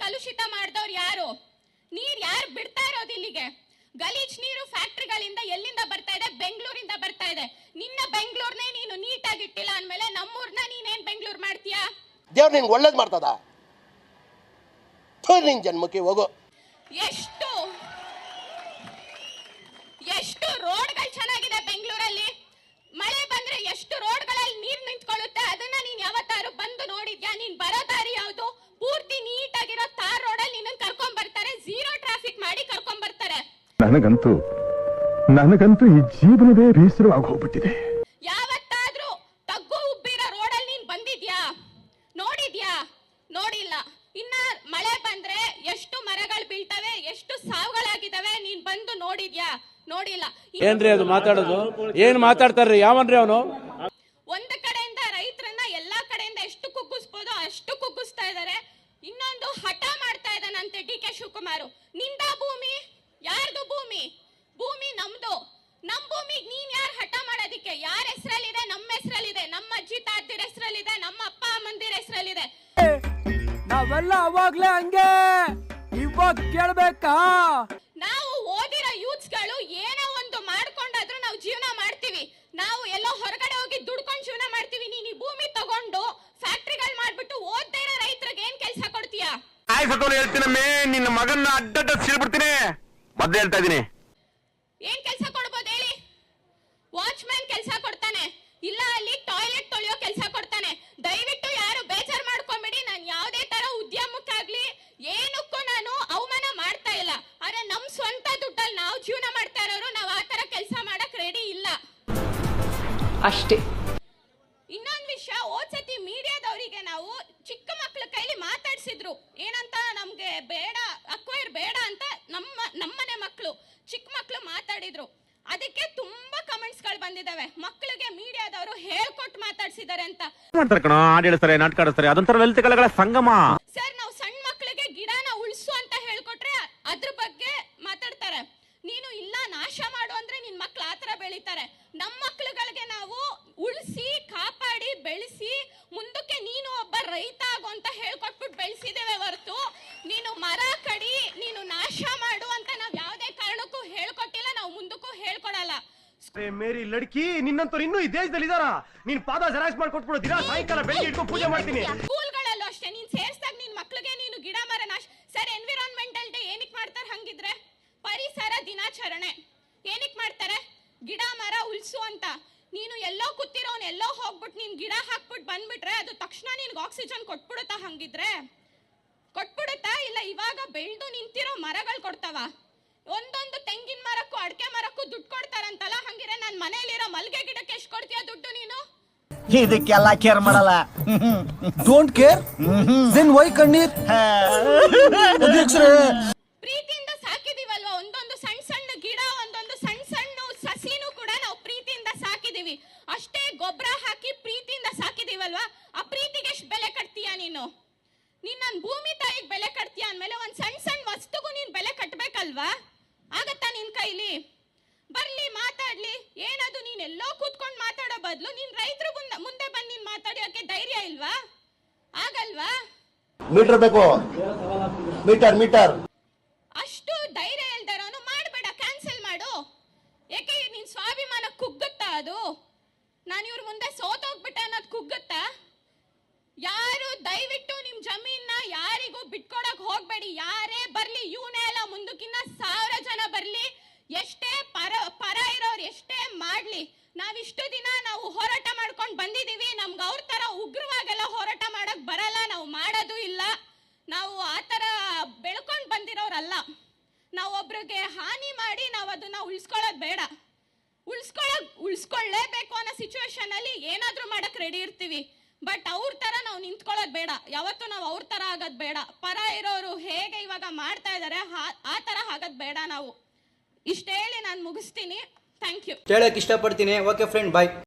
ಕಲುಷಿತ ಮಾಡಿದವ್ರು ಯಾರು? ನೀರ್ ಯಾರು ಬಿಡ್ತಾ ಇರೋದು ಇಲ್ಲಿಗೆ? ಗಲೀಜ್ ನೀರು ಫ್ಯಾಕ್ಟರಿಗಳಿಂದ ಎಲ್ಲಿಂದ ಬರ್ತಾ ಇದೆ? ಬೆಂಗಳೂರಿಂದ ಬರ್ತಾ ಇದೆ. ನಿನ್ನ ಬೆಂಗಳೂರ್ನೇ ನೀನು ನೀಟಾಗಿ ಇಟ್ಟಿಲ್ಲ ಅಂದ್ಮೇಲೆ ನಮ್ಮೂರ್ನ ನೀನೇನ್ ಬೆಂಗಳೂರು ಮಾಡ್ತೀಯಾ? ದೇವ್ರು ನಿನ್ಗೆ ಒಳ್ಳೇದು ಮಾಡ್ತದ? ನಿನ್ ಜನ್ಮಕ್ಕೆ ಹೋಗೋ. ಎಷ್ಟು ರೋಡ್ಗಳು ಚೆನ್ನಾಗಿದೆ ಬೆಂಗಳೂರಲ್ಲಿ. ಮಳೆ ಬಂದ್ರೆ ಎಷ್ಟು ರೋಡ್ಗಳಲ್ಲಿ ನೀರ್ ನಿಂತ್ಕೊಳ್ಳುತ್ತೆ. ಅದನ್ನ ನೀನ್ ಯಾವತ್ತಾರು ಬಂದು ನೋಡಿದ್ಯಾ? ನೀನ್ ಬರೋ ದಾರಿ ಯಾವ್ದು? ಪೂರ್ತಿ ನೀಟಾಗಿರೋ ತಾರ್ ರೋಡಲ್ಲಿ ನಿನ್ನ ಕರ್ಕೊಂಡ್ ಬರ್ತಾರೆ, ಝೀರೋ ಟ್ರಾಫಿಕ್ ಮಾಡಿ ಕರ್ಕೊಂಡ್ ಬರ್ತಾರೆ. ನನಗಂತೂ ಈ ಜೀವನವೇ ಬೇಸರವಾಗಿ ಹೋಗ್ಬಿಟ್ಟಿದೆ. ಯಾವತ್ತಾದ್ರೂ ತಗ್ಗು ಉಬ್ಬಿರೋ ರೋಡಲ್ಲಿ ನೀನ್ ಬಂದಿದ್ಯಾ? ನೋಡಿದ್ಯಾ? ನೋಡಿಲ್ಲ. ಇನ್ನ ಮಳೆ ಬಂದ್ರೆ ಎಷ್ಟು ಮರಗಳು ಬೀಳ್ತವೆ, ಎಷ್ಟು ಸಾವುಗಳಾಗಿದ್ದಾವೆ, ನೀನ್ ಬಂದು ನೋಡಿದ್ಯಾ? ನೋಡಿಲ್ಲ. ಏನ್ರಿ ಅದು ಮಾತಾಡೋದು? ಏನ್ ಮಾತಾಡ್ತಾರ್ರಿ? ಯಾವನ್ರಿ ಅವನು? ಒಂದ್ ಕಡೆಯಿಂದ ರೈತರನ್ನ ಎಲ್ಲಾ ಕಡೆಯಿಂದ ಎಷ್ಟು ಕುಗ್ಗಿಸ್ಬೋದೋ ಅಷ್ಟು ಕುಗ್ಗಿಸ್ತಾ ಇದಾರೆ. ಇನ್ನೊಂದು ಹಠ ಮಾಡ್ತಾ ಇದ್ದಾನಂತೆ ಡಿ ಕೆ ಶಿವಕುಮಾರ್. ನಿಂದ ಭೂಮಿ ಯಾರ್ದು? ಭೂಮಿ ನಮ್ದು. ನಮ್ ಭೂಮಿಗೆ ನೀನ್ ಯಾರು ಹಠ ಮಾಡೋದಿಕ್ಕೆ? ಯಾರ ಹೆಸರಲ್ಲಿದೆ? ನಮ್ಮ ಹೆಸರಲ್ಲಿದೆ, ನಮ್ಮ ಅಜ್ಜಿ ತಾತಿರ ಹೆಸರಲ್ಲಿದೆ, ನಮ್ಮ ಅಪ್ಪ ಅಮ್ಮಂದಿರ ಹೆಸರಲ್ಲಿದೆ. ನಾವೆಲ್ಲ ಅವಾಗ್ಲೇ ಹಂಗೆ, ಇವಾಗ ಕೇಳ್ಬೇಕಾ? ನಾವು ಓದಿರೋ ಯೂತ್ಸ್ಗಳು ಏನೋ ಒಂದು ಮಾಡ್ಕೊಂಡಾದ್ರೂ ನಾವು ಜೀವನ ಮಾಡ್ತೀವಿ. ನಾವು ಎಲ್ಲೋ ಹೊರಗಡೆ ಹೋಗಿ ದುಡ್ಕೊಂಡು ಜೀವನ ಮಾಡ್ತೀವಿ. ನೀನ್ ಈ ಭೂಮಿ ತಗೊಂಡು ಫ್ಯಾಕ್ಟ್ರಿಗಳು ಮಾಡ್ಬಿಟ್ಟು ಓದ್ದೇ ಇರೋ ರೈತರಿಗೆ ಏನ್ ಕೆಲಸ ಕೊಡ್ತೀಯಾ? ಹೇಳ್ತೀನಮ್ಮೆ, ನಿನ್ನ ಮಗನ್ನ ಅಡ್ಡ ಸಿಡ್ಬಿಡ್ತೀನಿ. ಮೊದ್ಲು ಹೇಳ್ತಾ ಇದೀನಿ. ಏನ್ ಕೆಲಸ ಕೊಡ್ಬೋದು ಹೇಳಿ? ವಾಚ್ಮ್ಯಾನ್ ಕೆಲಸ ಕೊಡ್ತಾನೆ, ಇಲ್ಲ ಅಲ್ಲಿ ಟಾಯ್ಲೆಟ್ ತೊಳೆಯೋ ಕೆಲಸ ಕೊಡ್ತಾನೆ. ದಯವಿಟ್ಟು ಯಾರು ಬೇಜಾರ್ ಮಾಡ್ಕೊಂಬೇಡಿ. ನಾನು ಯಾವುದೇ ತರ ಉದ್ಯಮಕ್ಕಾಗ್ಲಿ ಏನಕ್ಕೂ ನಾನು ಅವಮಾನ ಮಾಡ್ತಾ ಇಲ್ಲ. ಆದ್ರೆ ನಮ್ ಸ್ವಂತ ದುಡ್ಡಲ್ಲಿ ನಾವು ಜೀವನ ಮಾಡ್ತಾ ಇರೋರು ನಾವು ಆ ತರ ಕೆಲಸ ಮಾಡಕ್ ರೆಡಿ ಇಲ್ಲ ಅಷ್ಟೇ. ಇನ್ನೊಂದು ವಿಷಯ, ಓದ್ಸತಿ ಮೀಡಿಯಾದವರಿಗೆ ನಾವು ಚಿಕ್ಕ ಮಕ್ಳ ಕೈಲಿ ಮಾತಾಡ್ಸಿದ್ರು. ಏನಂತ? ನಮ್ಗೆ ಬೇಡ, ಅಕ್ವೈರ್ ಬೇಡ ಅಂತ ನಮ್ಮನೆ ಮಕ್ಕಳು, ಚಿಕ್ಕ ಮಕ್ಳು ಮಾತಾಡಿದ್ರು. ಅದಕ್ಕೆ ತುಂಬಾ ಕಮೆಂಟ್ಸ್ ಗಳು ಬಂದಿದಾವೆ. ಮಕ್ಕಳಿಗೆ ಮೀಡಿಯಾದವರು ಹೇಳ್ಕೊಟ್ಟು ಮಾತಾಡ್ಸಿದ್ದಾರೆ ಅಂತ. ಮಾಡ್ತಾರೆ ಕಣ, ಹಾಡು ಹೇಳ್ತಾರೆ, ನಾಟಕ ಆಡಿಸ್ತಾರೆ, ಅದೊಂಥರ ಲಲಿತ ಕಲೆಗಳ ಸಂಗಮ. ಸರ್, ನಾವು ಸಣ್ಣ ಮಕ್ಕಳಿಗೆ ಗಿಡನ ಉಳಿಸು ಅಂತ ಹೇಳ್ಕೊಟ್ರೆ ಅದ್ರ ಬಗ್ಗೆ ಮಾತಾಡ್ತಾರೆ. ನೀನು ಇಲ್ಲ ನಾಶ ಮಾಡು ಅಂದ್ರೆ ನಿನ್ ಮಕ್ಳು ಆತರ ಬೆಳಿತಾರೆ. ನಮ್ಮ ಮಕ್ಳುಗಳಿಗೆ ನಾವು ಉಳಿಸಿ ಕಾಪಾಡಿ ಬೆಳೆಸಿ ಮುಂದಕ್ಕೆ ನೀನು ಒಬ್ಬ ರೈತ ಆಗು ಅಂತ ಹೇಳ್ಕೊಟ್ಬಿಟ್ಟು ಬೆಳೆಸಿದ್ದೇವೆ ಹೊರತು ನೀನು ಮರ ಕಡಿ, ನೀನು ನಾಶ ಮಾಡು ಅಂತ ನಾವ್ ಯಾವ್ದೇ ಕಾರಣಕ್ಕೂ ಹೇಳ್ಕೊಟ್ಟಿಲ್ಲ, ನಾವು ಮುಂದಕ್ಕೂ ಹೇಳ್ಕೊಡಲ್ಲ. ಮೇರಿ ಲಡ್ಕಿ, ನಿನ್ನಂತವ್ರು ಇನ್ನೂ ಈ ದೇಶದಲ್ಲಿ ಇದಾರ? ನೀನ್ ಪಾದ ಜೆರಾಕ್ಸ್ ಮಾಡ್ಕೊಟ್ಬಿಡು, ದಿನ ಸಾಯಂಕಾಲ ಬೆಳಿಗ್ಗೆ ಇಟ್ಕೊಂಡು ಪೂಜೆ ಮಾಡ್ತೀನಿ. ಸ್ಕೂಲ್ಗಳಲ್ಲೂ ಅಷ್ಟೇ ನೀನ್ ಸೇರ್ಸ್ದಾಗ ನಿನ್ ಮಕ್ಳಿಗೆ ನೀನು ಗಿಡ ಮರ ನಾಶ. ಸರ್, ಎನ್ವಿರಾನ್ಮೆಂಟಲ್ ಡೇ ಏನಕ್ಕೆ ಮಾಡ್ತಾರೆ ಹಂಗಿದ್ರೆ? ಪರಿಸರ ದಿನಾಚರಣೆ ಏನಕ್ಕೆ ಮಾಡ್ತಾರೆ? ಗಿಡ ಮರ ಉಳಿಸು ಅಂತ. ನೀನು ಎಲ್ಲೋ ಕೂತಿರೋನ್ ಎಲ್ಲೋ ಹೋಗ್ಬಿಟ್ಟು ನೀನ್ ಗಿಡ ಹಾಕ್ಬಿಟ್ಟು ಬಂದ್ಬಿಟ್ರೆ ಅದು ತಕ್ಷಣ ನಿನ್ಗೆ ಆಕ್ಸಿಜನ್ ಕೊಟ್ಬಿಡುತ್ತಾ? ಹಂಗಿದ್ರೆ ಕೊಟ್ಬಿಡುತ್ತಾ? ಇಲ್ಲ ಇವಾಗ ಬೆಳೆದು ನಿಂತಿರೋ ಮರಗಳು ಕೊಡ್ತಾವ? ಒಂದೊಂದು ತೆಂಗಿನ ಮರಕ್ಕೂ ಅಡಕೆ ಮರಕ್ಕೂ ದುಡ್ಡು ಕೊಡ್ತಾರಂತಲ್ಲ, ಹಂಗಿದ್ರೆ ನನ್ನ ಮನೆಯಲ್ಲಿರೋ ಮಲ್ಗೆ ಗಿಡಕ್ಕೆ ಎಷ್ಟು ಕೊಡ್ತೀಯ ದುಡ್ಡು ನೀನು? ಇದಕ್ಕೆಲ್ಲ ಕೇರ್ ಮಾಡಲ್ಲ. Don't care? ದೆನ್ ವೈ ಕಣ್ಣೀರ್? ಪ್ರೀತಿಯಿಂದ ಸಾಕಿದೀವಲ್ವಾ ಒಂದೊಂದು ಸಣ್ಣ ಸಣ್ಣ ಗಿಡ, ಒಂದೊಂದು ಸಣ್ಣ ಸಣ್ಣ ಸಸಿನೂ ಕೂಡ ನಾವು ಪ್ರೀತಿಯಿಂದ ಸಾಕಿದೀವಿ. ಅಷ್ಟೇ ಗೊಬ್ಬರ ಹಾಕಿ ಪ್ರೀತಿಯಿಂದ ಸಾಕಿದೀವಲ್ವಾ, ಆ ಪ್ರೀತಿಗೆ ಎಷ್ಟು ಬೆಲೆ ಕಟ್ತೀಯ ನೀನು? ನೀನ್ ನನ್ನ ಭೂಮಿ ತಾಯಿಗೆ ಬೆಲೆ ಕಟ್ತೀಯ ಅಂದ್ಮೇಲೆ ಒಂದ್ ಸಣ್ಣ ಸಣ್ಣ ವಸ್ತುಗೂ ನೀನ್ ಬೆಲೆ ಕಟ್ಬೇಕಲ್ವಾ? ಆಗತ್ತಾ ನಿನ್ ಕೈಲಿ? ಬರ್ಲಿ ಮಾತಾಡ್ಲಿ. ಏನದು? ನೀನ್ ಎಲ್ಲೋ ಕೂತ್ಕೊಂಡು ಮಾತಾಡೋ ಬದಲು ನೀನ್ ರೈತರು ಮುಂದೆ ಬಂದು ನೀನ್ ಮಾತಾಡೋಕೆ ಧೈರ್ಯ ಇಲ್ವಾ? ಆಗಲ್ವಾ? ಮೀಟರ್ ಬೇಕು, ಮೀಟರ್. ಅಷ್ಟು ಧೈರ್ಯ ಇಲ್ದಿರೋನು ಮಾಡಬೇಡ, ಕ್ಯಾನ್ಸಲ್ ಮಾಡು. ಯಾಕೆ ನಿನ್ ಸ್ವಾಭಿಮಾನ ಕುಗ್ಗುತ್ತಾ ಅದು? ನಾನು ಇವ್ರ ಮುಂದೆ ಸೋತೋಗ್ಬಿಟ್ಟೆ ಅನ್ನೋದು ಕುಗ್ಗುತ್ತಾ? ಯಾರು ದಯವಿಟ್ಟು ನಿಮ್ ಜಮೀನ ಯಾರಿಗೂ ಬಿಟ್ಕೊಡಕ್ ಹೋಗ್ಬೇಡಿ. ಯಾರೇ ಬರ್ಲಿ, ಇವನೇ ಅಲ್ಲ ಮುಂದಕ್ಕಿನ್ನ 1000 ಜನ ಬರ್ಲಿ, ಎಷ್ಟೇ ಪರ ಇರೋರು ಎಷ್ಟೇ ಮಾಡ್ಲಿ, ನಾವಿಷ್ಟು ದಿನ ನಾವು ಹೋರಾಟ ಮಾಡ್ಕೊಂಡು ಬಂದಿದೀವಿ. ನಮ್ಗೆ ಅವ್ರ ತರ ಉಗ್ರವಾಗೆಲ್ಲ ಹೋರಾಟ ಮಾಡಕ್ ಬರಲ್ಲ, ನಾವು ಮಾಡೋದು ಇಲ್ಲ. ನಾವು ಆತರ ಬೆಳ್ಕೊಂಡ್ ಬಂದಿರೋರಲ್ಲ. ನಾವು ಒಬ್ರಿಗೆ ಹಾನಿ ಮಾಡಿ ನಾವು ಅದನ್ನ ಉಳಿಸ್ಕೊಳ್ಳೋದು ಬೇಡ. ಉಳಿಸ್ಕೊಳ್ಳೇಬೇಕು ಅನ್ನೋ ಸಿಚುವೇಶನ್ ಅಲ್ಲಿ ಏನಾದ್ರೂ ಮಾಡಕ್ ರೆಡಿ ಇರ್ತೀವಿ. ಬಟ್ ಅವ್ರ ತರ ನಾವು ನಿಂತ್ಕೊಳ್ಳೋದು ಬೇಡ. ಯಾವತ್ತೂ ನಾವು ಅವ್ರ ತರ ಆಗೋದ್ ಬೇಡ. ಪರ ಇರೋರು ಹೇಗೆ ಇವಾಗ ಮಾಡ್ತಾ ಇದಾರೆ ಆ ತರ ಆಗೋದ್ ಬೇಡ ನಾವು. ಇಷ್ಟ ಹೇಳಿ ನಾನು ಮುಗಿಸ್ತೀನಿ. Thank you. ಹೇಳಕ್ ಇಷ್ಟಪಡ್ತೀನಿ. ಓಕೆ ಫ್ರೆಂಡ್, ಬಾಯ್.